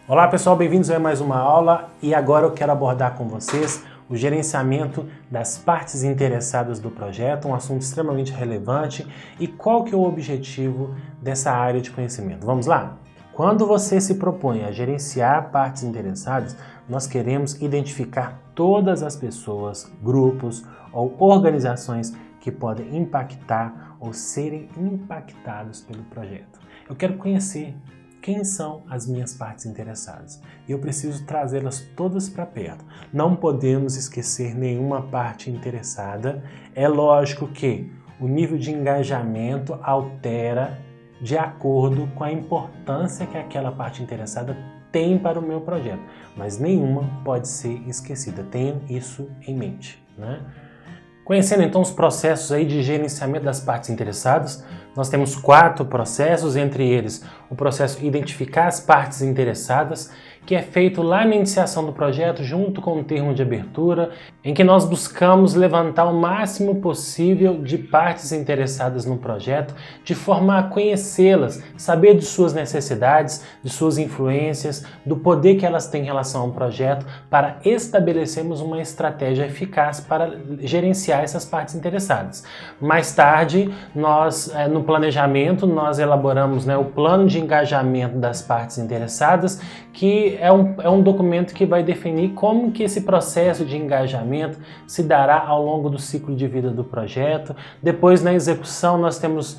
Olá pessoal, bem-vindos a mais uma aula e agora eu quero abordar com vocês o gerenciamento das partes interessadas do projeto, um assunto extremamente relevante e qual que é o objetivo dessa área de conhecimento. Vamos lá? Quando você se propõe a gerenciar partes interessadas, nós queremos identificar todas as pessoas, grupos ou organizações que podem impactar ou serem impactados pelo projeto. Eu quero conhecer quem são as minhas partes interessadas e eu preciso trazê-las todas para perto. Não podemos esquecer nenhuma parte interessada. É lógico que o nível de engajamento altera de acordo com a importância que aquela parte interessada tem para o meu projeto, mas nenhuma pode ser esquecida. Tenham isso em mente, né? Conhecendo então os processos aí de gerenciamento das partes interessadas, nós temos 4 processos, entre eles o processo identificar as partes interessadas, que é feito lá na iniciação do projeto junto com o termo de abertura, em que nós buscamos levantar o máximo possível de partes interessadas no projeto, de forma a conhecê-las, saber de suas necessidades, de suas influências, do poder que elas têm em relação ao projeto, para estabelecermos uma estratégia eficaz para gerenciar essas partes interessadas. Mais tarde, no planejamento, nós elaboramos o plano de engajamento das partes interessadas, que é um documento que vai definir como que esse processo de engajamento se dará ao longo do ciclo de vida do projeto. Depois, na execução, nós temos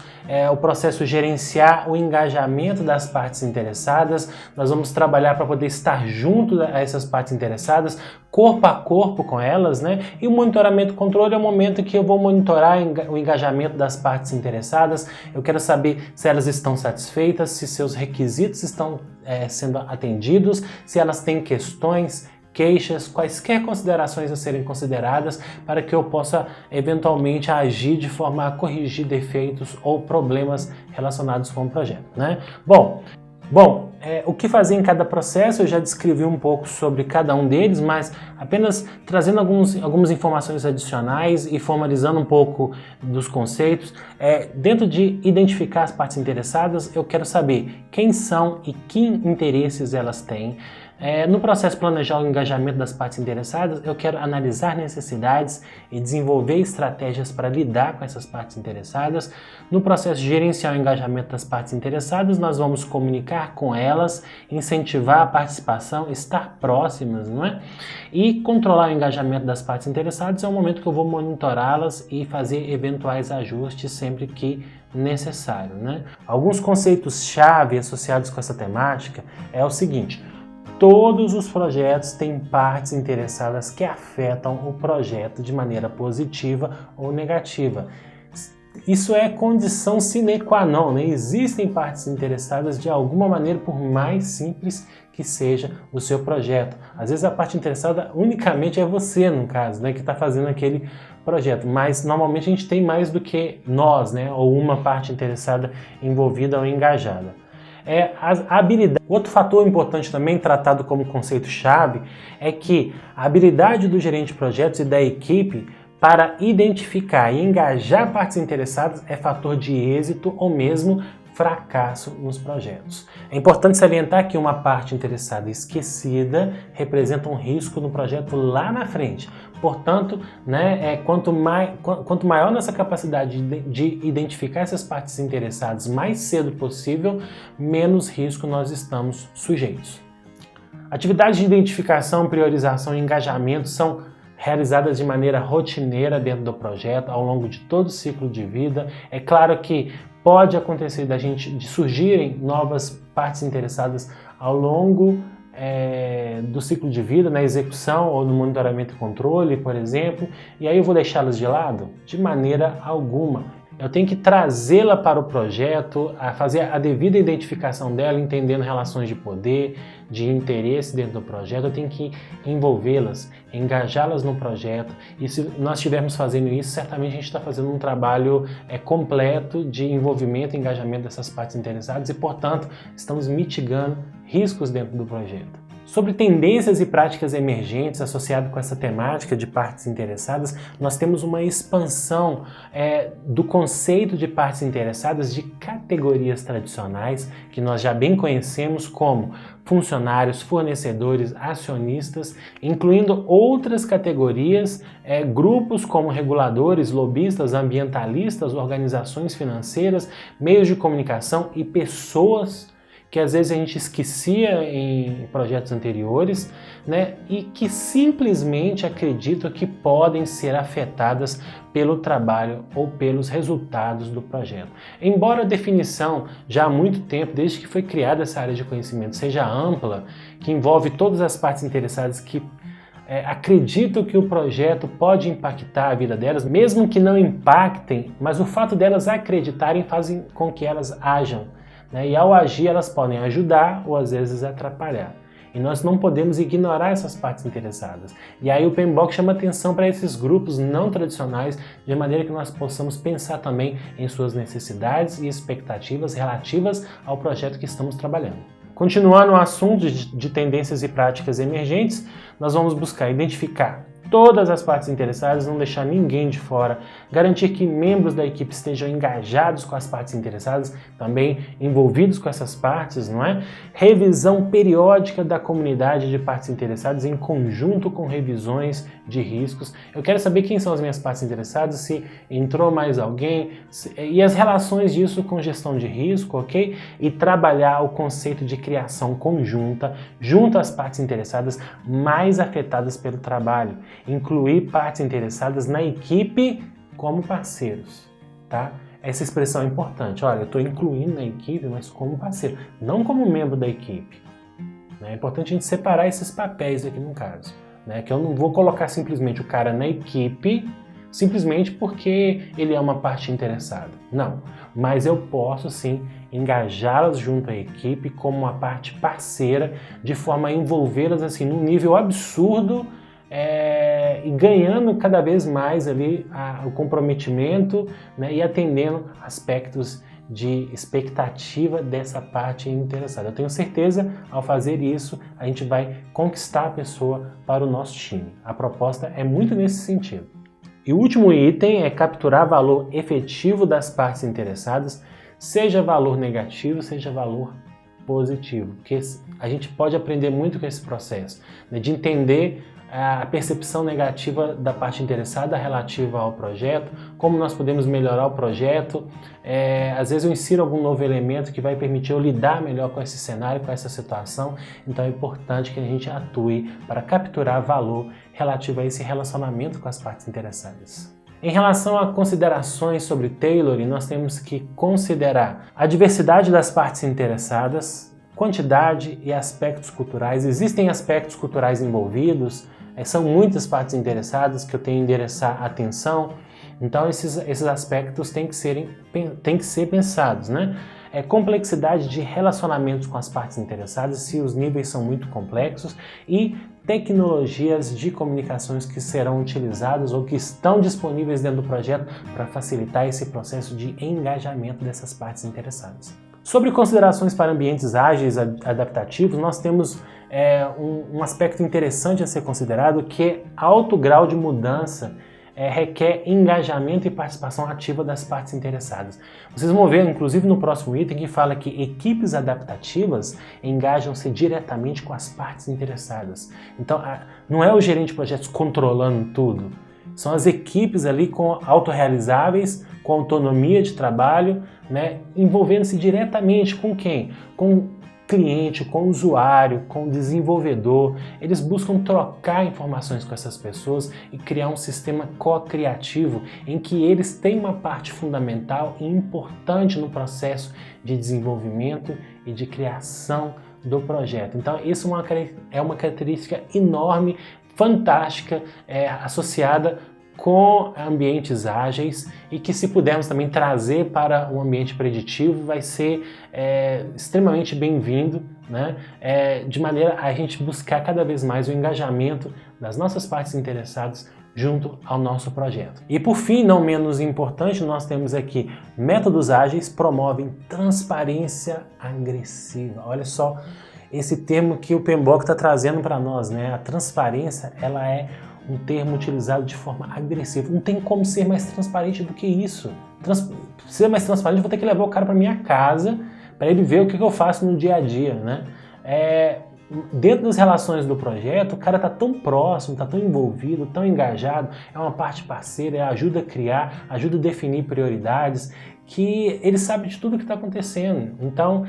o processo gerenciar o engajamento das partes interessadas. Nós vamos trabalhar para poder estar junto a essas partes interessadas, corpo a corpo com elas, né? E o monitoramento controle é o momento que eu vou monitorar o engajamento das partes interessadas. Eu quero saber se elas estão satisfeitas, se seus requisitos estão sendo atendidos, se elas têm questões, queixas, quaisquer considerações a serem consideradas para que eu possa eventualmente agir de forma a corrigir defeitos ou problemas relacionados com o projeto, né? Bom, o que fazer em cada processo, eu já descrevi um pouco sobre cada um deles, mas apenas trazendo algumas informações adicionais e formalizando um pouco dos conceitos. Dentro de identificar as partes interessadas, eu quero saber quem são e que interesses elas têm. No processo planejar o engajamento das partes interessadas, eu quero analisar necessidades e desenvolver estratégias para lidar com essas partes interessadas. No processo de gerenciar o engajamento das partes interessadas, nós vamos comunicar com elas, incentivar a participação, estar próximas, não é? E controlar o engajamento das partes interessadas é o momento que eu vou monitorá-las e fazer eventuais ajustes sempre que necessário, né? Alguns conceitos-chave associados com essa temática é o seguinte: todos os projetos têm partes interessadas que afetam o projeto de maneira positiva ou negativa. Isso é condição sine qua non, né? Existem partes interessadas de alguma maneira, por mais simples que seja o seu projeto. Às vezes a parte interessada unicamente é você, no caso, né, que está fazendo aquele projeto, mas normalmente a gente tem mais do que nós, né, ou uma parte interessada envolvida ou engajada. A habilidade. Outro fator importante também, tratado como conceito-chave, é que a habilidade do gerente de projetos e da equipe para identificar e engajar partes interessadas é fator de êxito ou mesmo fracasso nos projetos. É importante salientar que uma parte interessada esquecida representa um risco no projeto lá na frente. Portanto, quanto maior nossa capacidade de identificar essas partes interessadas mais cedo possível, menos risco nós estamos sujeitos. Atividades de identificação, priorização e engajamento são realizadas de maneira rotineira dentro do projeto, ao longo de todo o ciclo de vida. É claro que pode acontecer de surgirem novas partes interessadas ao longo do ciclo de vida, na execução ou no monitoramento e controle, por exemplo, e aí eu vou deixá-las de lado? De maneira alguma. Eu tenho que trazê-la para o projeto, fazer a devida identificação dela, entendendo relações de poder, de interesse dentro do projeto. Eu tenho que envolvê-las, engajá-las no projeto. E se nós estivermos fazendo isso, certamente a gente está fazendo um trabalho completo de envolvimento e engajamento dessas partes interessadas e, portanto, estamos mitigando riscos dentro do projeto. Sobre tendências e práticas emergentes associadas com essa temática de partes interessadas, nós temos uma expansão do conceito de partes interessadas de categorias tradicionais, que nós já bem conhecemos como funcionários, fornecedores, acionistas, incluindo outras categorias, grupos como reguladores, lobistas, ambientalistas, organizações financeiras, meios de comunicação e pessoas que às vezes a gente esquecia em projetos anteriores, né, e que simplesmente acreditam que podem ser afetadas pelo trabalho ou pelos resultados do projeto. Embora a definição, já há muito tempo, desde que foi criada essa área de conhecimento, seja ampla, que envolve todas as partes interessadas que acreditam que o projeto pode impactar a vida delas, mesmo que não impactem, mas o fato delas acreditarem fazem com que elas ajam. E ao agir elas podem ajudar ou às vezes atrapalhar. E nós não podemos ignorar essas partes interessadas. E aí o PMBOK chama atenção para esses grupos não tradicionais, de maneira que nós possamos pensar também em suas necessidades e expectativas relativas ao projeto que estamos trabalhando. Continuando o assunto de tendências e práticas emergentes, nós vamos buscar identificar todas as partes interessadas, não deixar ninguém de fora, garantir que membros da equipe estejam engajados com as partes interessadas, também envolvidos com essas partes, não é? Revisão periódica da comunidade de partes interessadas em conjunto com revisões de riscos. Eu quero saber quem são as minhas partes interessadas, se entrou mais alguém, e as relações disso com gestão de risco, ok? E trabalhar o conceito de criação conjunta junto às partes interessadas mais afetadas pelo trabalho. Incluir partes interessadas na equipe como parceiros, tá? Essa expressão é importante. Olha, eu estou incluindo na equipe, mas como parceiro, não como membro da equipe. É importante a gente separar esses papéis aqui no caso, né? Que eu não vou colocar simplesmente o cara na equipe simplesmente porque ele é uma parte interessada. Não, mas eu posso sim engajá-las junto à equipe como uma parte parceira, de forma a envolvê-las assim num nível absurdo, e ganhando cada vez mais ali o comprometimento, né, e atendendo aspectos de expectativa dessa parte interessada. Eu tenho certeza, ao fazer isso, a gente vai conquistar a pessoa para o nosso time. A proposta é muito nesse sentido. E o último item é capturar valor efetivo das partes interessadas, seja valor negativo, seja valor positivo, porque a gente pode aprender muito com esse processo, né, de entender a percepção negativa da parte interessada relativa ao projeto, como nós podemos melhorar o projeto. Às vezes eu insiro algum novo elemento que vai permitir eu lidar melhor com esse cenário, com essa situação, então é importante que a gente atue para capturar valor relativo a esse relacionamento com as partes interessadas. Em relação a considerações sobre tailoring, nós temos que considerar a diversidade das partes interessadas, quantidade e aspectos culturais. Existem aspectos culturais envolvidos, são muitas partes interessadas que eu tenho que endereçar atenção, então esses aspectos têm que ser pensados, né? Complexidade de relacionamentos com as partes interessadas, se os níveis são muito complexos, e tecnologias de comunicações que serão utilizadas ou que estão disponíveis dentro do projeto para facilitar esse processo de engajamento dessas partes interessadas. Sobre considerações para ambientes ágeis adaptativos, nós temos um aspecto interessante a ser considerado, que é alto grau de mudança requer engajamento e participação ativa das partes interessadas. Vocês vão ver, inclusive no próximo item, que fala que equipes adaptativas engajam-se diretamente com as partes interessadas. Então, não é o gerente de projetos controlando tudo, são as equipes ali autorrealizáveis, com autonomia de trabalho, né, envolvendo-se diretamente com quem? Com cliente, com o usuário, com o desenvolvedor. Eles buscam trocar informações com essas pessoas e criar um sistema co-criativo em que eles têm uma parte fundamental e importante no processo de desenvolvimento e de criação do projeto. Então, isso é uma característica enorme, fantástica, associada com ambientes ágeis, e que, se pudermos também trazer para um ambiente preditivo, vai ser extremamente bem-vindo, né? De maneira a gente buscar cada vez mais o engajamento das nossas partes interessadas junto ao nosso projeto. E por fim, não menos importante, nós temos aqui: métodos ágeis promovem transparência agressiva. Olha só, esse termo que o PMBOK está trazendo para nós, né? A transparência, ela é um termo utilizado de forma agressiva. Não tem como ser mais transparente do que isso. Ser mais transparente, eu vou ter que levar o cara para minha casa para ele ver o que eu faço no dia a dia, né? Dentro das relações do projeto, o cara está tão próximo, está tão envolvido, tão engajado, é uma parte parceira, ajuda a criar, ajuda a definir prioridades, que ele sabe de tudo que está acontecendo. Então,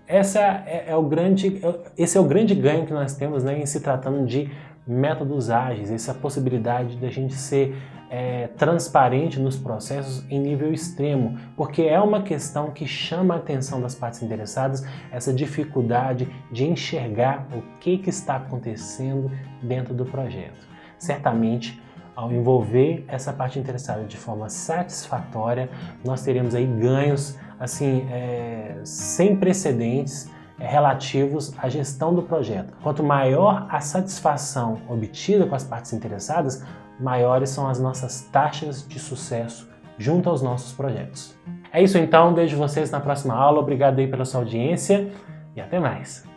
esse é o grande ganho que nós temos, né, em se tratando de métodos ágeis, essa possibilidade de a gente ser transparente nos processos em nível extremo, porque é uma questão que chama a atenção das partes interessadas, essa dificuldade de enxergar o que está acontecendo dentro do projeto. Certamente, ao envolver essa parte interessada de forma satisfatória, nós teremos aí ganhos assim, sem precedentes, relativos à gestão do projeto. Quanto maior a satisfação obtida com as partes interessadas, maiores são as nossas taxas de sucesso junto aos nossos projetos. É isso então, vejo vocês na próxima aula, obrigado aí pela sua audiência e até mais!